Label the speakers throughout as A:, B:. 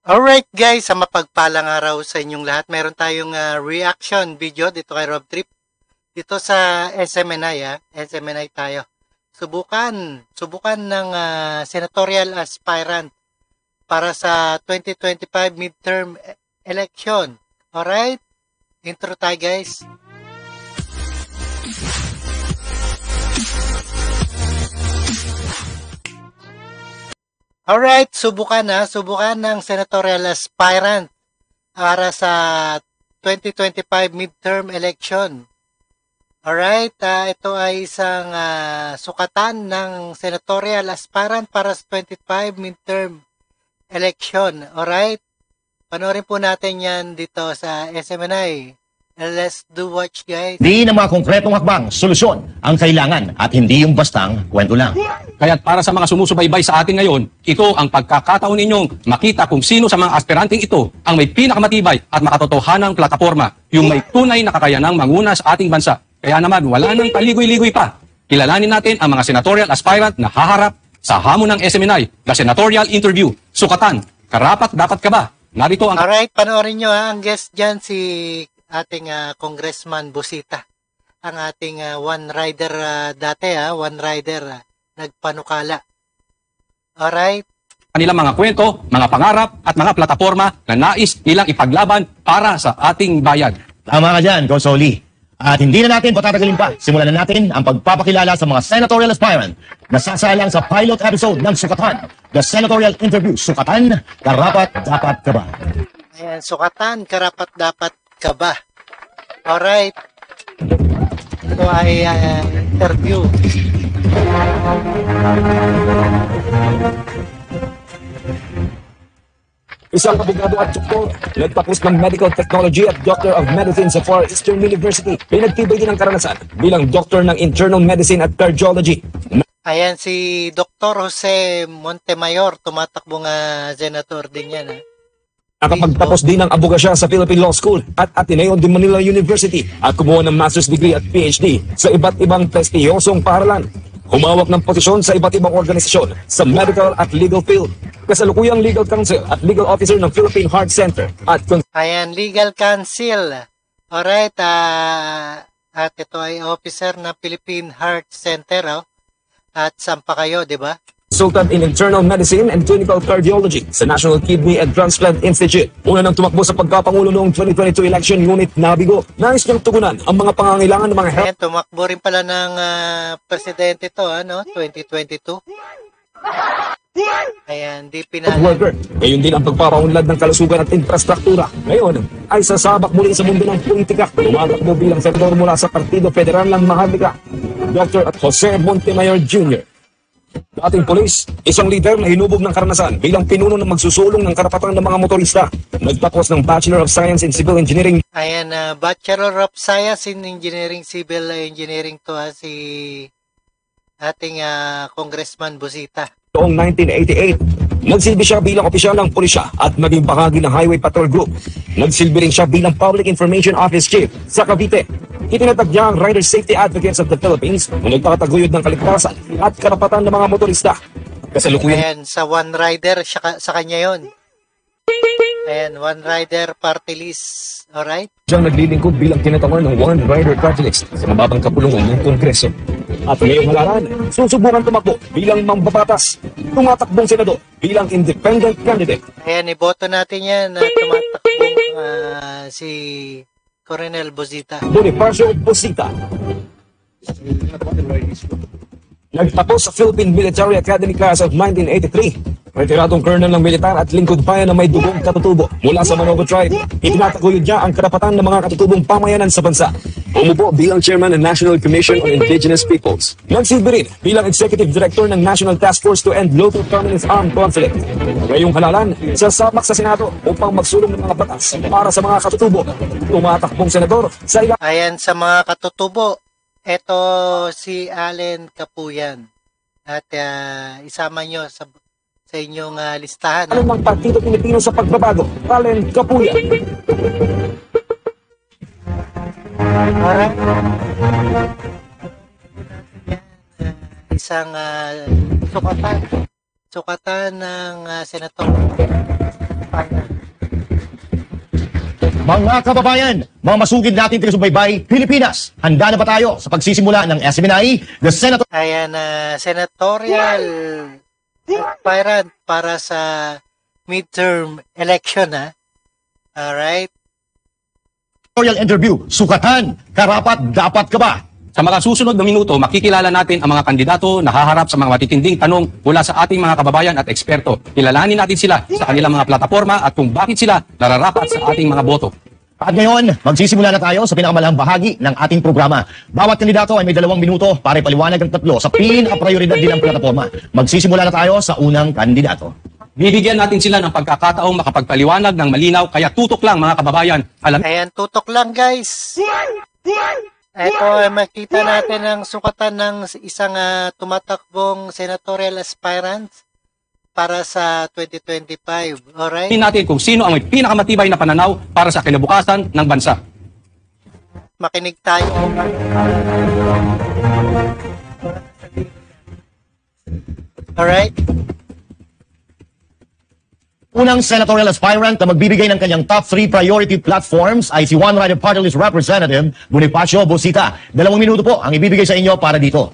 A: Alright guys, sa mapagpalang araw sa inyong lahat, meron tayong reaction video dito kay Rob Trip. Dito sa SMNI, SMNI tayo. Subukan ng senatorial aspirant para sa 2025 midterm election. Alright, intro tayo guys. Alright, subukan ng senatorial aspirant para sa 2025 midterm election. Alright, ito ay isang sukatan ng senatorial aspirant para sa 25 midterm election. Alright, panoorin po natin yan dito sa SMNI. Let's do watch guys.
B: Di na mga konkretong hakbang, solusyon ang kailangan at hindi yung bastang kwento lang.
C: Kaya't para sa mga sumusubaybay sa atin ngayon, ito ang pagkakataon ninyong makita kung sino sa mga aspiranteng ito ang may pinakamatibay at makatotohanang plataforma, yung may tunay na kakayanang manguna sa ating bansa. Kaya naman, wala nang paligoy-ligoy pa. Kilalanin natin ang mga senatorial aspirant na haharap sa hamon ng SMNI, the Senatorial Interview. Sukatan, karapat dapat ka ba? Narito ang...
A: Alright, panoorin nyo ang guest dyan si ating Congressman Busita. Ang ating one rider dati, one rider nagpanukala. Alright.
C: Kanilang mga kwento, mga pangarap at mga plataforma na nais nilang ipaglaban para sa ating bayan.
B: Tama ka dyan, Konsoli. At hindi na natin patatagalin pa. Simulan na natin ang pagpapakilala sa mga senatorial aspirant na sasalang sa pilot episode ng Sukatan, the Senatorial Interview. Sukatan, karapat dapat ka ba?
A: Ayan, sukatan, karapat dapat ka ba? Alright. Ito ay interview.
D: Isang abogado at doktor, nagtapos ng Medical Technology at Doctor of Medicine sa Far Eastern University. Pinagtibay din ang karanasan bilang Doctor ng Internal Medicine at Cardiology.
A: Ayan si Dr. Jose Montemayor, tumatakbong senator din yan.
D: Nakapagtapos din ng abogasya sa Philippine Law School at Ateneo de Manila University at kumuha ng master's degree at PhD sa iba't ibang prestiyosong paaralan. Humawak ng posisyon sa iba't ibang organisasyon sa medical at legal field. Kasalukuyang legal counsel at legal officer ng Philippine Heart Center at
A: ayan, legal counsel. Alright, at ito ay officer ng Philippine Heart Center. At saan pa kayo, di ba?
D: consultant in internal medicine and clinical cardiology sa National Kidney and Transplant Institute. Una nang tumakbo sa pagkapangulo noong 2022 election, ngunit nabigo. Nais niyang tugunan ang mga pangangailangan ng mga health.
A: Ayan, tumakbo rin pala ng presidente to, 2022. Ayan, di
D: Worker. Ngayon din ang pagpapaunlad ng kalusugan at infrastruktura. Ngayon ay sasabak muli sa mundo ng politika. Tumatakbo bilang senador mula sa Partido Federal ng Maharlika, Dr. Jose Montemayor Jr. Dating polis, isang leader na hinubog ng karanasan bilang pinuno ng magsusulong ng karapatan ng mga motorista. Nagtapos ng Bachelor of Science in Civil Engineering.
A: Ayan, Bachelor of Science in Engineering, Civil Engineering to si ating Congressman Busita.
D: Noong 1988, nagsilbi siya bilang opisyal ng pulisya at naging bahagi ng Highway Patrol Group. Nagsilbi rin siya bilang Public Information Office Chief sa Cavite. Itinatag niya ang Rider Safety Advocates of the Philippines na nagpakataguyod ng kaligtasan at karapatan ng mga motorista. Kasalukuyan.
A: Ayan, sa One Rider, sa kanya yon. Ayan, One Rider Party List. Alright?
D: Siyang naglilingkod bilang tinatawag ng One Rider Party List sa mababang kapulungan ng Kongreso. At ngayong halalan, susubukan tumakbo bilang mambabatas, tumatakbong senador bilang independent candidate.
A: Ayan, iboto natin yan na tumatakbong si Coronel Busita.
D: Bonifacio Busita. Nagtapos sa Philippine Military Academy Class of 1983. Retiradong colonel ng militar at lingkod bayan na may dugong katutubo mula sa Manobo Tribe. Itinataguyod niya ang karapatan ng mga katutubong pamayanan sa bansa. Umupo bilang chairman ng National Commission on Indigenous Peoples. Nagsilbi rin bilang executive director ng National Task Force to End Local Permanent Armed Conflict. Ngayong halalan, sasabak sa Senado upang magsulong ng mga batas para sa mga katutubo. Tumatakbong senador sa ilang...
A: Ayan, sa mga katutubo, eto si Allen Capuyan. At isama nyo sa inyong listahan.
D: Ano ng Partido Pilipino sa Pagbabago, Allen Capuyan.
A: Isang sukatan ng senator.
B: Mga kababayan, mga masugid natin taga-subaybay, Pilipinas, handa na ba tayo sa pagsisimula ng SMNI, the Senatorial
A: Ayan, senatorial aspirant para sa midterm election, ha? Alright.
B: Interview, sukatan, karapat dapat ka ba?
C: Sa mga susunod na minuto, makikilala natin ang mga kandidato na haharap sa mga matitinding tanong mula sa ating mga kababayan at eksperto. Kilalanin natin sila sa kanilang mga plataforma at kung bakit sila nararapat sa ating mga boto.
B: At ngayon, magsisimula na tayo sa pinakamalahang bahagi ng ating programa. Bawat kandidato ay may 2 minuto para ipaliwanag ang tatlo sa pinaka-prioridad din ng plataforma. Magsisimula na tayo sa unang kandidato.
C: Bibigyan natin sila ng pagkakataong makapagpaliwanag ng malinaw, kaya tutok lang mga kababayan.
A: Ayan, tutok lang, guys. Ito, makita natin ang sukatan ng isang tumatakbong senatorial aspirant para sa 2025. Alright?
C: Tingnan natin kung sino ang may pinakamatibay na pananaw para sa kinabukasan ng bansa.
A: Makinig tayo. Alright?
B: Unang senatorial aspirant na magbibigay ng kanyang top 3 priority platforms ay si One Rider Party List Representative Bonifacio Busita. 2 minuto po ang ibibigay sa inyo para dito.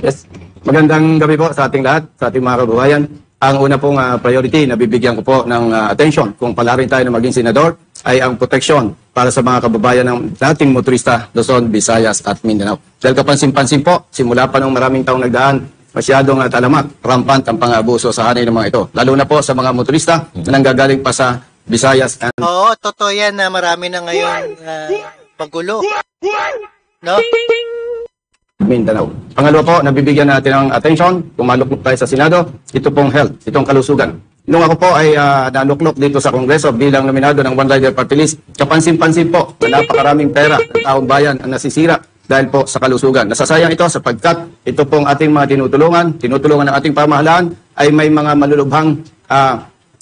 E: Yes. Magandang gabi po sa ating lahat, sa ating mga kababayan. Ang una pong priority na bibigyan ko po ng attention kung palarin tayo na maging senador ay ang proteksyon para sa mga kababayan ng dating motorista Luzon, Visayas at Mindanao. Dahil kapansin-pansin po, simula pa nung maraming taong nagdaan, masyadong talamak, rampant ang pang-abuso sa hanay ng mga ito. Lalo na po sa mga motorista na nanggagaling pa sa Visayas and
A: Oo, totoo yan na marami na ngayon magulo. No?
E: Mindanao. Pangalawa po, nabibigyan natin ng attention, kung maluklok tayo sa Senado, ito pong health, itong kalusugan. Nung ako po ay naluklok dito sa Kongreso bilang nominado ng One Rider Party List, kapansin-pansin po na napakaraming pera ng taong bayan ang nasisira dahil po sa kalusugan. Nasasayang ito sapagkat ito pong ating mga tinutulungan ng ating pamahalaan ay may mga malulubhang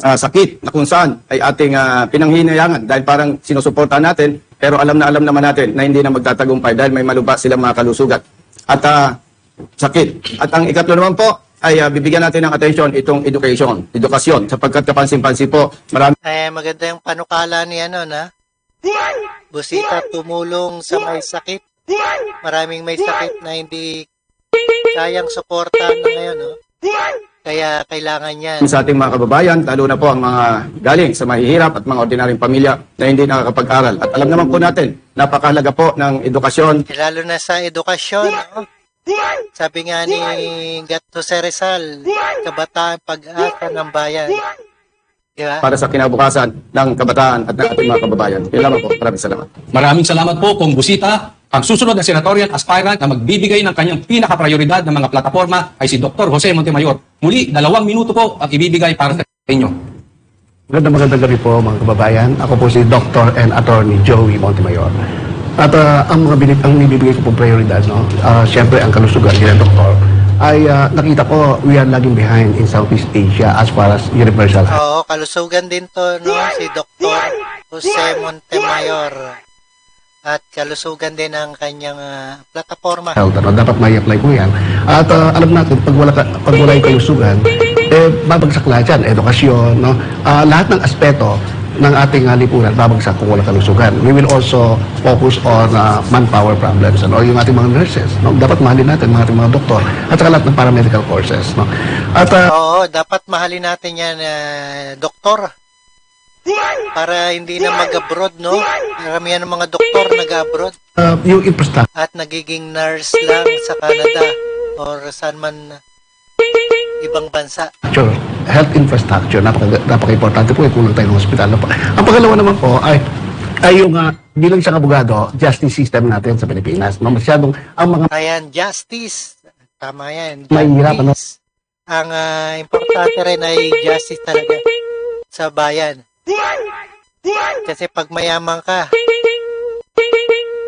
E: sakit na kung saan ay ating pinanghinayangan dahil parang sinusuportahan natin pero alam naman natin na hindi na magtatagumpay dahil may malubha silang mga kalusugan at sakit. At ang ikatlo naman po ay bibigyan natin ng attention itong edukasyon sapagkat kapansin-pansin po marami
A: Maganda yung panukala ni na Busita tumulong sa may sakit. Maraming may sakit na hindi kayang suportahan na ngayon, no? Kaya kailangan yan.
E: sa ating mga kababayan, lalo na po ang mga galing sa mahihirap at mga ordinaryong pamilya na hindi nakakapag-aral. At alam naman po natin, napakahalaga po ng edukasyon.
A: Lalo na sa edukasyon, no? Sabi nga ni Gato Rizal, kabataan pag-asa ng bayan. Diba?
E: Para sa kinabukasan ng kabataan at ng ating mga kababayan. Yun lamang po. Maraming salamat.
C: Maraming salamat po Kong Busita. Ang susunod na senatorial aspirant na magbibigay ng kanyang pinaka-prioridad ng mga plataforma ay si Dr. Jose Montemayor. Muli, 2 minuto po ang ibibigay para sa inyo.
F: Magandang gabi po mga kababayan. Ako po si Dr. and Attorney Joey Montemayor. At ang ibibigay ko pong prioridad, siyempre ang kalusugan ng doktor, ay nakita ko we are lagging behind in Southeast Asia as far as universal health.
A: Oo, kalusugan din to, no? Si Dr. Jose Montemayor. At kalusugan din ang kanyang plataforma.
F: Dapat may apply po yan. At alam natin, pag wala yung kalusugan, babagsak lahat yan. Edukasyon, no? Lahat ng aspeto ng ating lipunan, babagsak kung wala kalusugan. We will also focus on manpower problems, o yung ating mga nurses. No? Dapat mahalin natin mga ating mga doktor at saka lahat ng paramedical courses. No? At,
A: Oo, dapat mahalin natin yan, doktor. Para hindi na mag-abroad, no? Maramihan ng mga doktor nag-abroad.
F: yung infrastructure,
A: At nagiging nurse lang sa Canada or saan man ibang bansa.
F: health infrastructure, napaka-importante po, kulang tayo ng hospital. Ang pangalawa naman po ay yung bilang isang abogado, justice system natin sa Pilipinas. Masyadong ang mga
A: Ayan, justice. Tama yan.
F: Mahihirapan, no?
A: Justice. Ang importante rin ay justice talaga sa bayan. Kasi pag mayaman ka,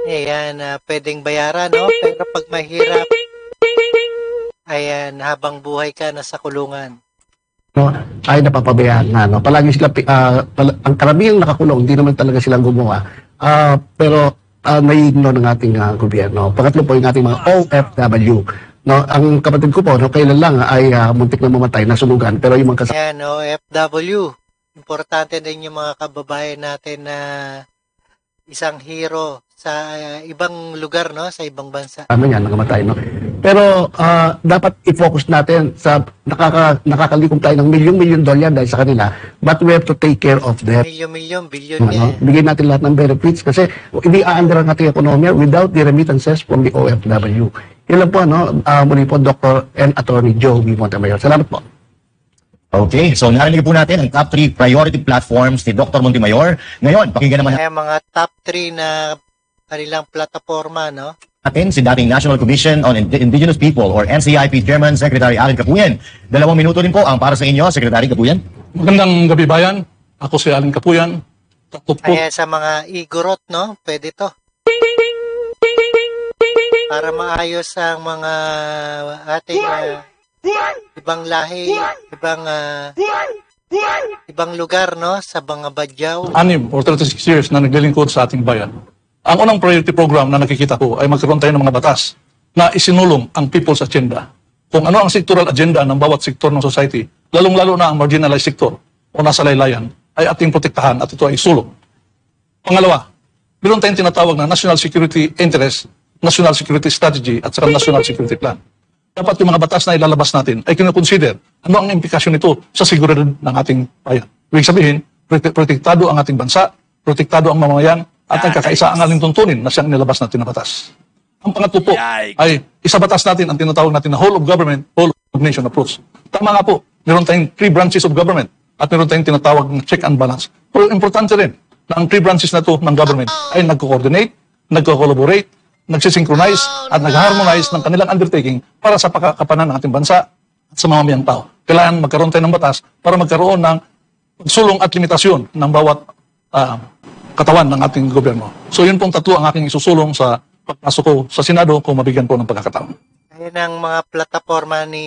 A: ayan, pwedeng bayaran, no? Pero pag mahirap, ayan, habang buhay ka nasa kulungan.
F: ay napapabayaan na. No? Palagi sila, ang karamihang nakakulong, hindi naman talaga silang gumawa. Pero nai-ignore ng ating gobyerno. Pangatlo po yung ating mga OFW. No, ang kapatid ko po, no, kailan lang ay muntik na mamatay, nasunugan. Pero yung mga
A: Ayan, OFW. importante din yung mga kababayan natin na isang hero sa ibang lugar, no? Sa ibang bansa.
F: Tama yan, nangamatay, no? Pero dapat i-focus natin sa nakakalikom tayo ng milyon-milyon dollar dahil sa kanila, but we have to take care of them.
A: Milyon-milyon, bilyon
F: Ano? Bigyan natin lahat ng benefits kasi hindi aandar ang ating ekonomiya without the remittances from the OFW. Yun lang po, no? Muli po, Dr. and Attorney Joe V. Montemayor. Salamat po.
B: Okay, so narinig po natin ang top 3 priority platforms ni Dr. Montemayor. Ngayon, pakinggan naman
A: Kaya mga top 3 na kanilang plataforma, no?
B: natin si dating National Commission on Indigenous People or NCIP Chairman Secretary Allen Capuyan. 2 minuto din po ang para sa inyo, Secretary Capuyan.
G: Magandang gabi bayan. Ako si Allen Capuyan. Takot po.
A: Kaya sa mga igorot, no? Pwede to. Para maayos ang mga ating ibang lahi, ibang lugar, no? Sa mga badyaw.
G: 6 or 36 years na naglilingkod sa ating bayan. Ang unang priority program na nakikita ko ay magkaroon tayo ng mga batas na isinulong ang People's Agenda. Kung ano ang sectoral agenda ng bawat sektor ng society, lalong-lalo na ang marginalized sector o nasa laylayan, ay ating protektahan at ito ay isulong. Pangalawa, meron tayong tinatawag na National Security Interest, National Security Strategy at saka National Security Plan. Dapat yung mga batas na ilalabas natin ay kinoconsider ano ang implikasyon nito sa seguridad ng ating bayan. Ibig sabihin, protektado ang ating bansa, protektado ang mamamayan, at ang kakaisa ang aling tuntunin na siyang nilabas natin na batas. Ang pangatlo po ay isabatas natin ang tinatawag natin na whole of government, whole of nation approach. Tama nga po, meron tayong 3 branches of government at meron tayong tinatawag na check and balance. Pero importante rin na ang 3 branches na to ng government ay nagko-coordinate, nagko-collaborate, nagsisynchronize at nag-harmonize ng kanilang undertaking para sa pakakapanan ng ating bansa at sa mamamayang tao. Kailangan magkaroon tayo ng batas para magkaroon ng sulong at limitasyon ng bawat katawan ng ating gobyerno. So yun pong 3 ang aking isusulong sa pagpasok ko sa Senado kung mabigyan po ng pagkakataon.
A: Ayan ang mga plataforma ni...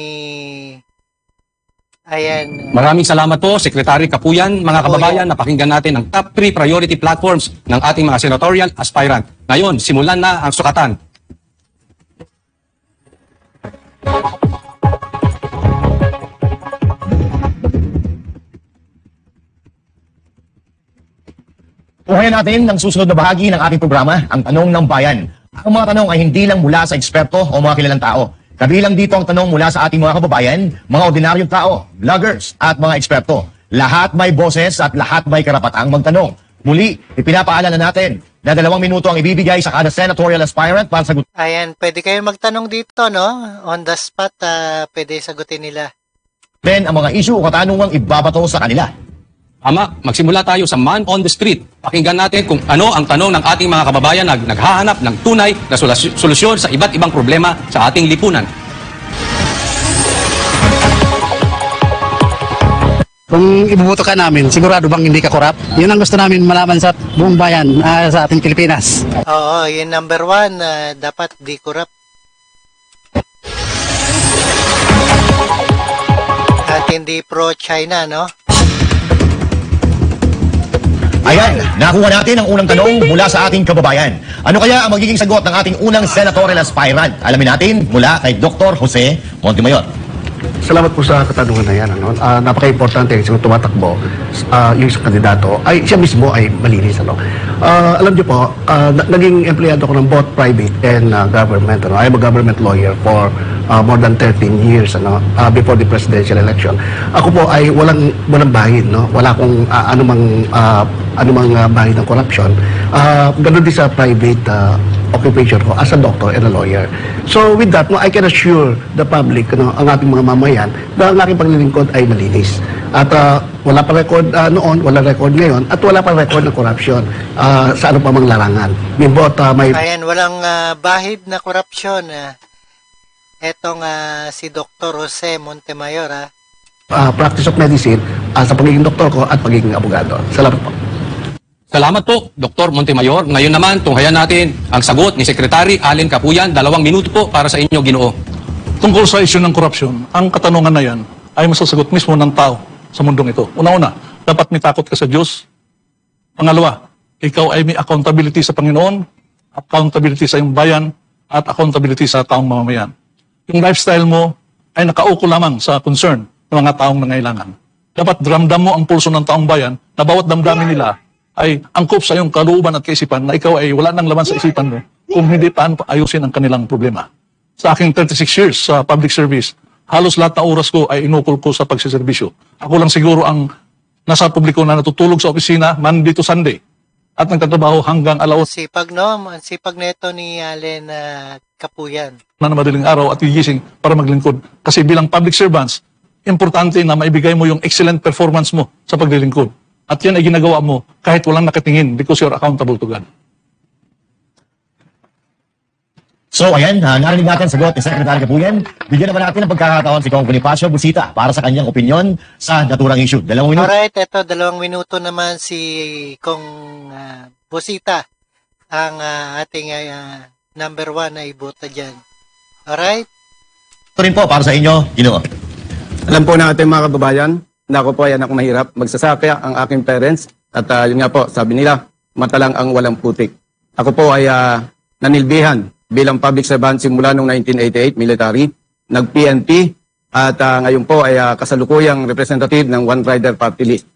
A: Ayan.
C: Maraming salamat po, Secretary Capuyan. Mga kababayan, napakinggan natin ang top 3 priority platforms ng ating mga senatorial aspirant. Ngayon, simulan na ang sukatan.
B: Tuhayan natin ang susunod na bahagi ng ating programa, ang Tanong ng Bayan. Ang mga tanong ay hindi lang mula sa eksperto o mga kilalang tao. Kabilang dito ang tanong mula sa ating mga kababayan, mga ordinaryong tao, vloggers at mga eksperto. Lahat may boses at lahat may karapatang magtanong. Muli, ipinapaalala natin na 2 minuto ang ibibigay sa kada senatorial aspirant para sagutin
A: Ayan, pwede kayo magtanong dito, no? On the spot, pwede sagutin nila.
B: ang mga issue o katanungang ibabato sa kanila.
C: Ama, magsimula tayo sa man on the street. Pakinggan natin kung ano ang tanong ng ating mga kababayan na naghahanap ng tunay na solusyon sa iba't ibang problema sa ating lipunan.
H: Kung ibubuto ka namin, sigurado bang hindi ka korap? Yun ang gusto namin malaman sa buong bayan, sa ating Pilipinas.
A: Oo, yun number 1, dapat di corrupt. At hindi pro-China, no?
B: Ayan, nakuha natin ang unang tanong mula sa ating kababayan. Ano kaya ang magiging sagot ng ating unang senatorial aspirant? Alamin natin mula kay Dr. Jose Montemayor.
F: Salamat po sa katanungan na yan. Ano? Napaka-importante kasi kung tumatakbo yung isang kandidato, ay siya mismo ay malinis. Ano? Alam niyo po, naging empleyado ko ng both private and government. Ano? I'm a government lawyer for more than 13 years before the presidential election. Ako po ay walang bahid. No? Wala akong anumang bahid ng corruption. Ganun din sa private occupation ko as a doctor and a lawyer. So with that, I can assure the public, ang ating mga mamayan, na ang aking paglilingkod ay malinis. At wala pa record noon, wala record ngayon, at wala pa record ng corruption sa ano pa mang larangan.
A: Ayan, walang bahid na korupsyon. Etong si Dr. Jose Montemayor,
F: practice of medicine sa pagiging doktor ko at pagiging abogado. Salamat po.
C: Salamat po, Dr. Montemayor. Ngayon naman, tunghayan natin ang sagot ni Secretary Allen Capuyan. 2 minuto po para sa inyo, Ginoo.
G: Tungkol sa issue ng korupsyon, ang katanungan na yan ay masasagot mismo ng tao sa mundong ito. Una-una, dapat may takot ka sa Diyos. Pangalawa, ikaw ay may accountability sa Panginoon, accountability sa iyong bayan, at accountability sa taong mamamayan. Yung lifestyle mo ay nakauko lamang sa concern ng mga taong nangailangan. Dapat ramdam mo ang pulso ng taong bayan na bawat damdamin nila ay angkop sa iyong kalooban at kaisipan na ikaw ay wala nang laman sa isipan mo kung hindi paano ayusin ang kanilang problema. Sa aking 36 years sa public service, halos lahat na oras ko ay inukol ko sa pagsiservisyo. Ako lang siguro ang nasa publiko na natutulog sa opisina Monday to Sunday at nagtatrabaho hanggang alaos
A: Sipag, no? Ang sipag na ito ni Allen Kapuyan.
G: na madaling araw at gigising para maglingkod. Kasi bilang public servants, importante na maibigay mo yung excellent performance mo sa paglilingkod. At yan ay ginagawa mo kahit walang nakatingin because you're accountable to God.
B: So ayan, narinig natin ang sagot ni Secretary Kapuyan. Bigyan naman natin ng pagkakataon si Kong Bonifacio Busita para sa kanyang opinyon sa naturang issue. 2 minuto.
A: Alright, ito 2 minuto naman si Kong Busita, ang ating number 1 na ibota dyan. Alright?
B: Ito rin po para sa inyo, Ginoo.
E: Alam po natin mga kababayan, na ako po ay anak mahirap. Magsasaka ang aking parents at yun nga po, sabi nila, mata lang ang walang putik. Ako po ay nanilbihan bilang public servant simula noong 1988, military, nag-PNP at ngayon po ay kasalukuyang representative ng One Rider Party List.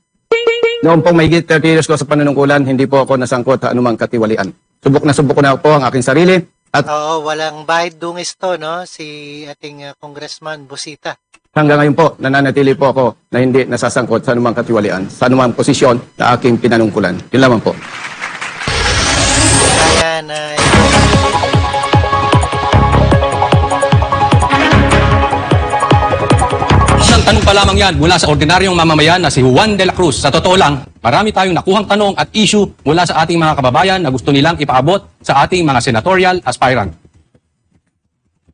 E: Noong pong may 30 years ko sa panunungkulan, hindi po ako nasangkot sa anumang katiwalian. Subok ko na po ang aking sarili at
A: Oo, walang bahid dungis to, no? Si ating Congressman Busita.
E: hanggang ngayon po, nananatili po ako na hindi nasasangkot sa anumang katiwalian, sa anumang posisyon na aking pinanungkulan. Yun lamang po.
A: Ayan,
C: Isang tanong pa lamang yan mula sa ordinaryong mamamayan na si Juan de la Cruz. Sa totoo lang, marami tayong nakuhang tanong at issue mula sa ating mga kababayan na gusto nilang ipaabot sa ating mga senatorial aspirant.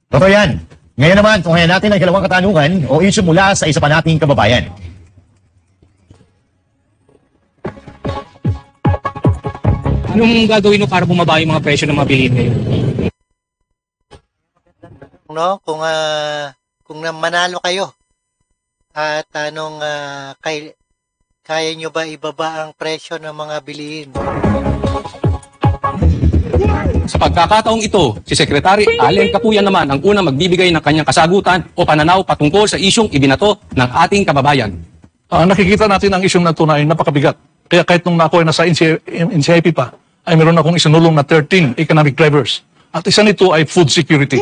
B: Totoo yan. Ngayon naman, tunghayan natin ang ikalawang katanungan o issue mula sa isa pa nating kababayan.
I: Anong gagawin mo para bumaba yung mga presyo ng mga bilihin ngayon?
A: no? Kung manalo kayo at anong kaya nyo ba ibaba ang presyo ng mga bilihin?
C: Sa pagkakataong ito, si Secretary Allen Kapuyan naman ang unang magbibigay ng kanyang kasagutan o pananaw patungkol sa isyong ibinato ng ating kababayan.
G: Nakikita natin ang isyong na tunay, napakabigat. Kaya kahit nung ako ay nasa NCIP pa, ay meron akong isinulong na 13 economic drivers. At isa nito ay food security.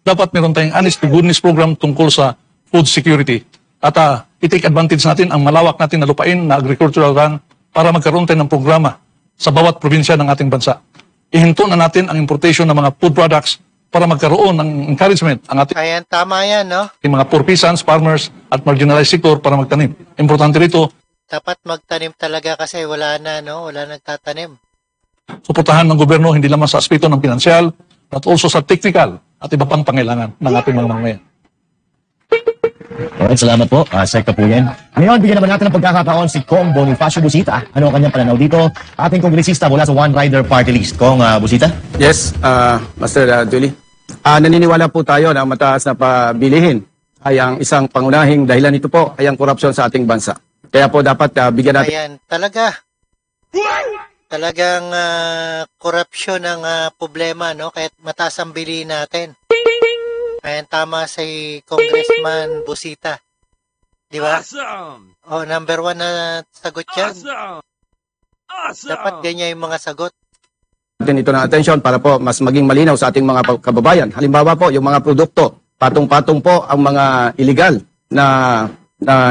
G: Dapat meron tayong honest to goodness program tungkol sa food security. At i-take advantage natin ang malawak natin na lupain na agricultural land para magkaroon tayo ng programa sa bawat probinsya ng ating bansa. Ihinto na natin ang importation ng mga food products para magkaroon ng encouragement ang ating
A: Ayan, tama yan, no?
G: mga poor peasants, farmers at marginalized sector para magtanim. Importante rito,
A: Dapat magtanim talaga kasi wala na, no? Wala nagtatanim.
G: suportahan ng gobyerno hindi lamang sa aspeto ng pinansyal but also sa technical at iba pang pangailangan ng ating mga mamamayan.
B: Alright, salamat po, Sec Kapuyan. Ngayon, bigyan naman natin ng pagkakataon si Kong Bonifacio Busita. Ano ang kanyang pananaw dito? Ating kongresista mula sa One Rider Party List. Kong Busita?
E: Yes, Master Julie. Naniniwala po tayo na mataas na pabilihin ay ang isang pangunahing dahilan nito po ay ang korupsyon sa ating bansa. Kaya po dapat bigyan natin
A: Ayan, talagang korupsyon ang problema, no? Kahit mataas ang bilihin natin. Ayan, tama si Congressman Busita. Di ba? Oh, number 1 na sagot yan. Dapat ganyan yung mga sagot.
E: ito ng atensyon para po mas maging malinaw sa ating mga kababayan. Halimbawa po, yung mga produkto, patong-patong po ang mga illegal na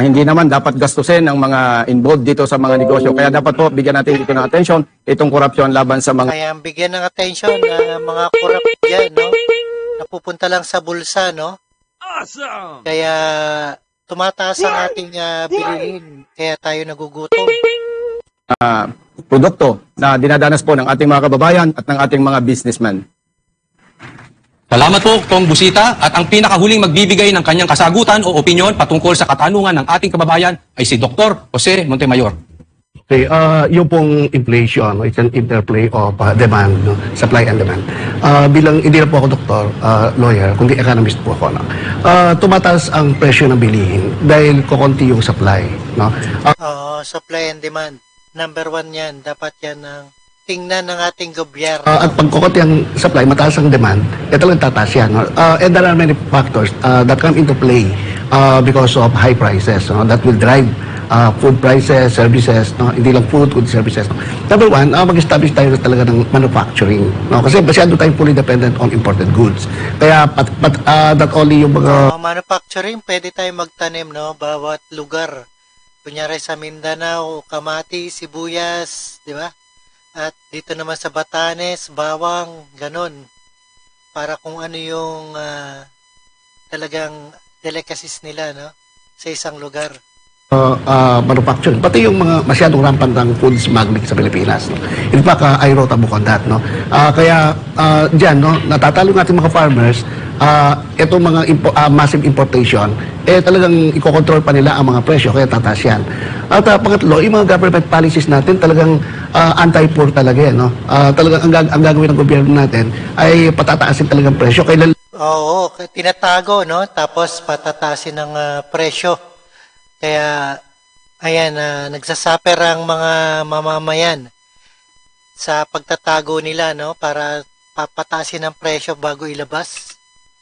E: hindi naman dapat gastusin ng mga involved dito sa mga negosyo. Kaya dapat po bigyan natin ito ng atensyon, itong korupsyon laban sa mga
A: Kaya bigyan ng attention mga corrupt dyan, no? Napupunta lang sa bulsa, no? Kaya tumataas ang ating bilihin. Kaya tayo nagugutom.
E: produkto na dinadanas po ng ating mga kababayan at ng ating mga businessmen.
C: Salamat po, Kong Busita. At ang pinakahuling magbibigay ng kanyang kasagutan o opinyon patungkol sa katanungan ng ating kababayan ay si Dr. Jose Montemayor.
F: Okay, yung pong inflation, it's an interplay of demand, no? Supply and demand. Bilang, hindi na po ako doktor, lawyer, kundi economist po ako. No? Tumataas ang presyo ng bilihin dahil kukunti yung supply. No?
A: Supply and demand. Number 1 yan. Dapat yan ang tingnan ng ating gobyerno.
F: At pag kukunti ang supply, mataas ang demand, ito lang tataas yan. No? And there are many factors that come into play because of high prices, no? That will drive food prices, services, no? Hindi lang food, good services. No? Number one, mag-establish tayo talaga ng manufacturing. No? Kasi masyado tayong fully dependent on imported goods. Kaya, not only yung mga...
A: Manufacturing, pwede tayo magtanim, no? Bawat lugar. Kunyari sa Mindanao, Kamati, Sibuyas, di ba? At dito naman sa Batanes, bawang, ganun. Para kung ano yung talagang delicacies nila, no? Sa isang lugar.
F: Manufacturing, pati yung mga masyadong rampant ng food smuggling sa Pilipinas. No? In fact, I wrote a book on that. No? Kaya dyan, no, natatalo natin mga farmers, itong mga massive importation, talagang ikokontrol pa nila ang mga presyo, kaya tataas yan. At pangatlo, yung mga government policies natin talagang anti-poor talaga. No? Talagang ang gagawin ng gobyerno natin ay patataasin talagang presyo.
A: Oo, tinatago, no? Tapos patataasin ng presyo. Kaya, ayan, nagsasuffer ang mga mamamayan sa pagtatago nila, no? Para papatasin ang presyo bago ilabas.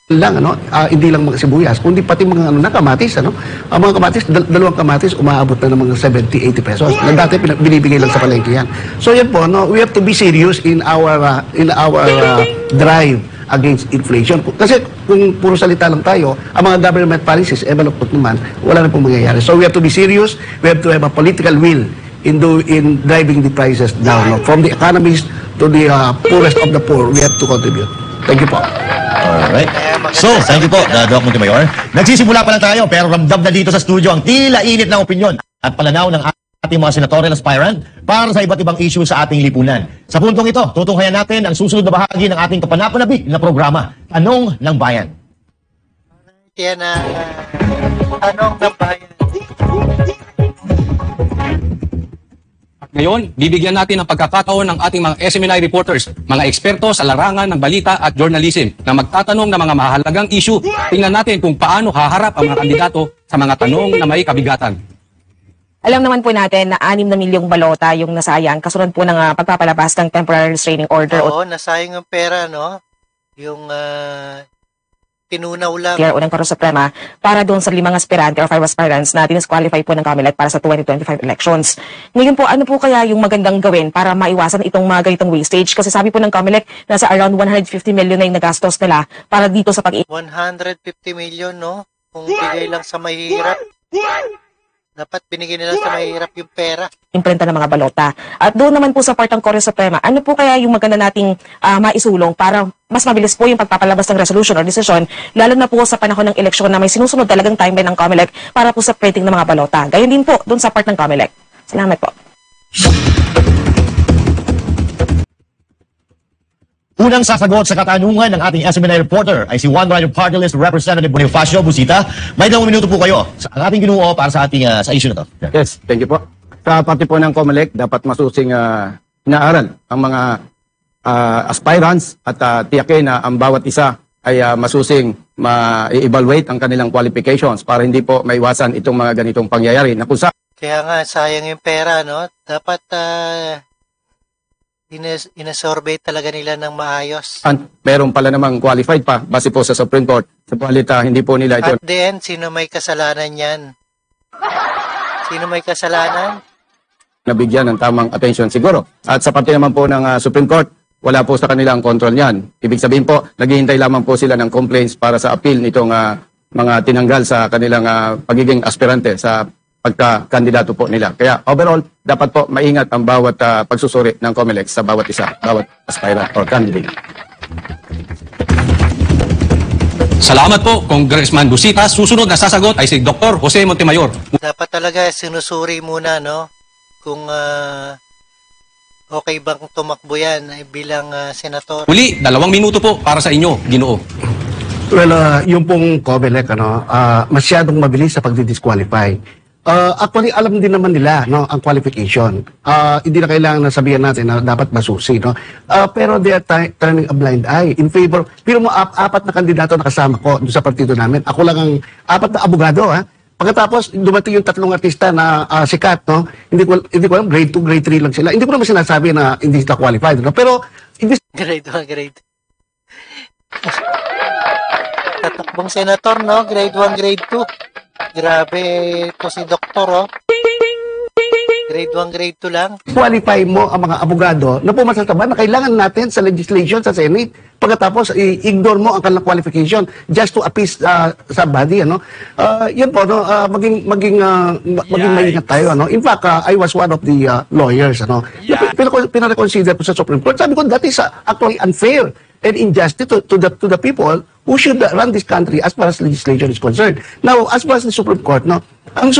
F: Hindi lang mga sibuyas, kundi pati mga kamatis, ano? Ang mga kamatis, dalawang kamatis, umaabot na ng mga 70-80 pesos. Na dati binibigay lang sa palengke yan. So yan po, no? We have to be serious in our drive against inflation. Kasi kung puro salita lang tayo, ang mga government policies, malupot naman, wala na pong mangyayari. So we have to be serious, we have to have a political will in driving the prices down. No? From the economists to the poorest of the poor, we have to contribute. Thank you po.
B: Alright. So, thank you po, Doc Montemayor. Nagsisimula pa lang tayo, pero ramdam na dito sa studio ang tila init ng opinyon at pananaw ng ating mga senatorial aspirant para sa iba't ibang issue sa ating lipunan. Sa puntong ito, tutunghayan natin ang susunod na bahagi ng ating kapanapanabik na programa, Tanong ng Bayan.
A: Yan ang Tanong ng Bayan.
C: Ngayon, bibigyan natin ng pagkakataon ng ating mga SMNI reporters, mga eksperto sa larangan ng balita at journalism na magtatanong ng mga mahalagang issue. Tingnan natin kung paano haharap ang mga kandidato sa mga tanong na may kabigatan.
J: Alam naman po natin na 6 na milyong balota yung nasayang kasunod po ng pagpapalabas ng temporary restraining order.
A: Oo, nasayang yung pera, no? Yung tinunaw lang.
J: Unang Korte Suprema para doon sa 5 aspirante or 5 aspirants na disqualify po ng COMELEC para sa 2025 elections. Ngayon po, ano po kaya yung magandang gawin para maiwasan itong mga ganitong wastage? Kasi sabi po ng COMELEC, nasa around 150 million na yung nagastos nila para dito sa
A: 150 million, no? Kung bigay lang sa mahirap. Dapat binigyan nila sa mahirap yung pera.
J: Imprenta ng mga balota. At doon naman po sa part ng Korte Suprema, ano po kaya yung maganda nating maisulong para mas mabilis po yung pagpapalabas ng resolution or decision, lalo na po sa panahon ng eleksyon na may sinusunod talagang timeline ng COMELEC para po sa printing ng mga balota. Gayon din po doon sa part ng COMELEC. Salamat po.
B: Unang sasagot sa katanungan ng ating SMNI reporter ay si One Rider Party List Representative Bonifacio Busita. May 2 minuto po kayo sa ating ginuo para sa ating sa issue na to.
E: Yes, thank you po. Sa parte po ng COMELEC, dapat masusing inaaral ang mga aspirants at tiyakin na ang bawat isa ay masusing ma-evaluate ang kanilang qualifications para hindi po maiwasan itong mga ganitong pangyayari na kung saan.
A: Kaya nga, sayang yung pera, no? Dapat inasurvey talaga nila ng maayos.
E: Meron pala namang qualified pa base po sa Supreme Court. Sapalit hindi po nila ito.
A: At the end, sino may kasalanan yan? Sino may kasalanan?
E: Nabigyan ng tamang attention siguro. At sa parte naman po ng Supreme Court, wala po sa kanila ang control niyan. Ibig sabihin po, naghihintay lamang po sila ng complaints para sa appeal nitong mga tinanggal sa kanilang pagiging aspirante sa pagka-kandidato po nila. Kaya overall, dapat po maingat ang bawat pagsusuri ng COMELEC sa bawat isa, bawat aspirant or candidate.
C: Salamat po, Congressman Busita. Susunod na sasagot ay si Dr. Jose Montemayor.
A: Dapat talaga sinusuri muna, no? Kung okay bang tumakbo yan bilang senator.
C: Uli, 2 minuto po para sa inyo, Ginoo.
F: Well, yung pong COMELEC, masyadong mabilis sa pagdi-disqualify. Actually, alam din naman nila ang qualification. Hindi na kailangan na sabihan natin na dapat masusi. Pero they are turning a blind eye in favor. Pero mo, 4 na kandidato na kasama ko doon sa partido namin. Ako lang ang 4 na abogado. Pagkatapos, dumating yung 3 artista na sikat. Hindi ko alam, grade 2, grade 3 lang sila. Hindi ko naman sinasabi na hindi sila qualified. Pero,
A: grade 1, grade 2. Tatakbong senator, no? Grade 1, grade 2. Grabe ito si Doktor, oh. Grade 1, grade 2 lang.
F: Qualify mo ang mga abogado na pumasa sa na kailangan natin sa legislation sa Senate. Pagkatapos i-ignore mo ang kanilang qualification just to appease somebody, ano. Yun po, no, maging maingat tayo, ano. In fact, I was one of the lawyers, ano. Pinareconsider ko sa Supreme Court. Sabi ko, that is actually unfair and injustice to the people who should run this country as far as legislation is concerned. Now, as far as the Supreme Court, no, ang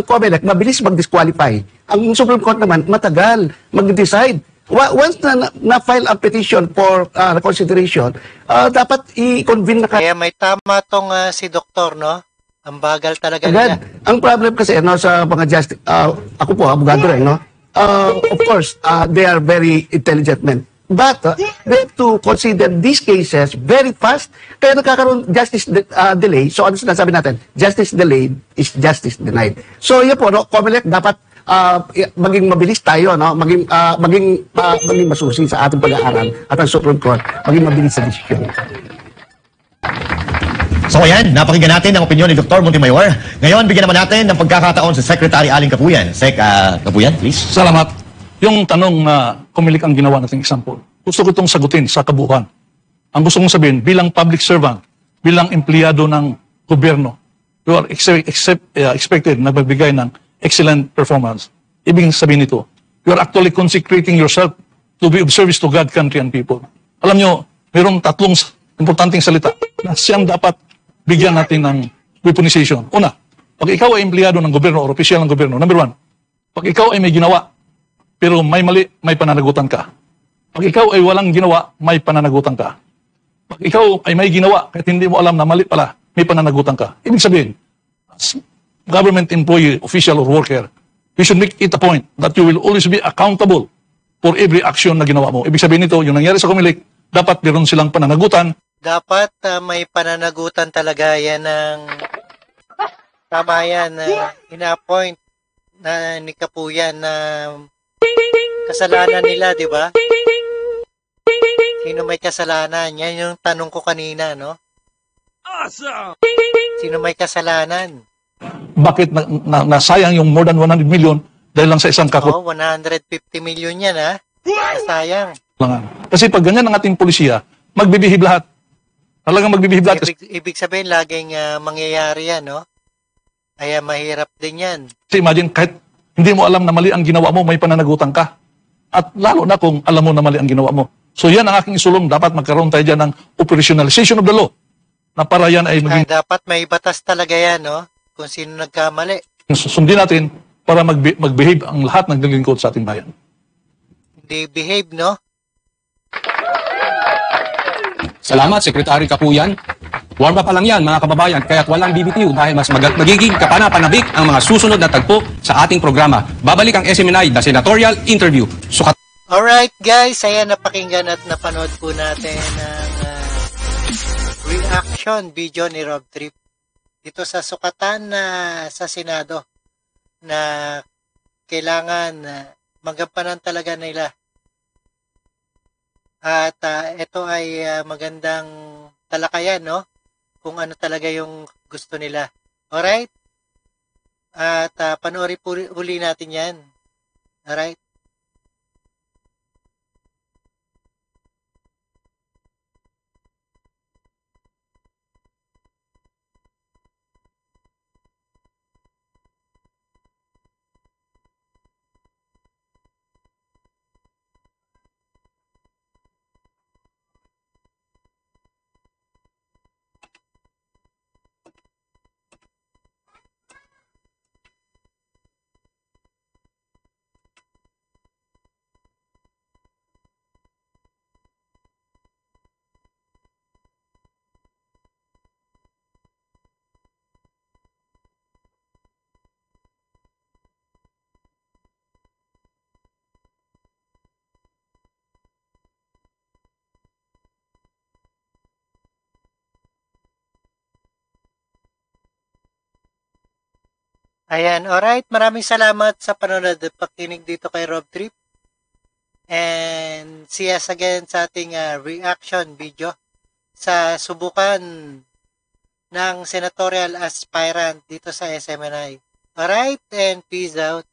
F: COMELEC mabilis mag-disqualify. Ang Supreme Court naman matagal mag-decide. Once na-file ang petition for reconsideration, dapat i-convene na
A: Kaya may tama tong si Doktor, no? Ang bagal talaga
F: agad.
A: nila.
F: Ang problem kasi, no, sa mga justice, ako po, abogado rin, no? Of course, they are very intelligent men. But they have to consider these cases very fast. Kaya nagkakaroon justice delay. So ano sinasabi natin? Justice delayed is justice denied. So yun po, no, COMELEC dapat maging mabilis tayo, no? Maging masusi sa ating pag-aaral at ang Supreme Court maging mabilis sa desisyon.
B: So ayan, napakinggan natin ang opinyon ni Dr. Montemayor. Ngayon, bigyan naman natin ng pagkakataon sa Secretary Aling Kapuyan. Sec, Kapuyan, please.
G: Salamat. Yung tanong na COMELEC ang ginawa nating example, gusto ko itong sagutin sa kabuuan. Ang gusto kong sabihin, bilang public servant, bilang empleyado ng gobyerno, you are expected na magbigay ng excellent performance. Ibig sabihin nito, you are actually consecrating yourself to be of service to God, country, and people. Alam nyo, mayroong tatlong importanteng salita na siyang dapat bigyan natin ng weaponization. Una, pag ikaw ay empleyado ng gobyerno o opisyal ng gobyerno, number one, pag ikaw ay may ginawa, pero may mali, may pananagutan ka. Pag ikaw ay walang ginawa, may pananagutan ka. Pag ikaw ay may ginawa, kahit hindi mo alam na mali pala, may pananagutan ka. Ibig sabihin, as government employee, official or worker, we should make it a point that you will always be accountable for every action na ginawa mo. Ibig sabihin nito, yung nangyari sa COMELEC, dapat meron silang pananagutan.
A: Dapat may pananagutan talaga yan ng tama yan na ina-appoint na ni Kapuyan na kasalanan nila, di ba? Sino may kasalanan? Yan yung tanong ko kanina, no? Awesome! Sino may kasalanan?
G: Bakit nasayang yung more than 100 million dahil lang sa isang
A: Oh, 150 million yan, ha? Sayang.
G: Kasi pag ganyan ang ating pulisya, magbibihib lahat. Talagang magbibihib lahat.
A: Ibig sabihin, laging mangyayari yan, no? Kaya mahirap din yan.
G: Kasi imagine, kahit hindi mo alam na mali ang ginawa mo, may pananagutan ka. At lalo na kung alam mo na mali ang ginawa mo. So yan ang aking isulong. Dapat magkaroon tayo dyan ng operationalization of the law. Na para yan ay maging...
A: Dapat may batas talaga yan, no? Kung sino nagkamali.
G: Sundin natin para mag-behave ang lahat ng naglilingkod sa ating bayan.
A: Hindi behave, no?
C: Salamat, Secretary Kapuyan. Warm up pa lang yan, mga kababayan, kaya't walang BBTU dahil mas magiging kapanapanabik ang mga susunod na tagpo sa ating programa. Babalik ang SMNI, The Senatorial Interview.
A: Alright guys, ayan, napakinggan at napanood po natin ang reaction video ni Rob Trip dito sa sukatan na sa Senado na kailangan magampanan talaga nila. At ito ay magandang talakayan, no? Kung ano talaga yung gusto nila. Alright? At panoorin po uli natin yan. Alright? Ayan, alright. Maraming salamat sa panonood at pakinig dito kay Rob Trip. And see us again sa ating reaction video sa subukan ng senatorial aspirant dito sa SMNI. Alright, and peace out.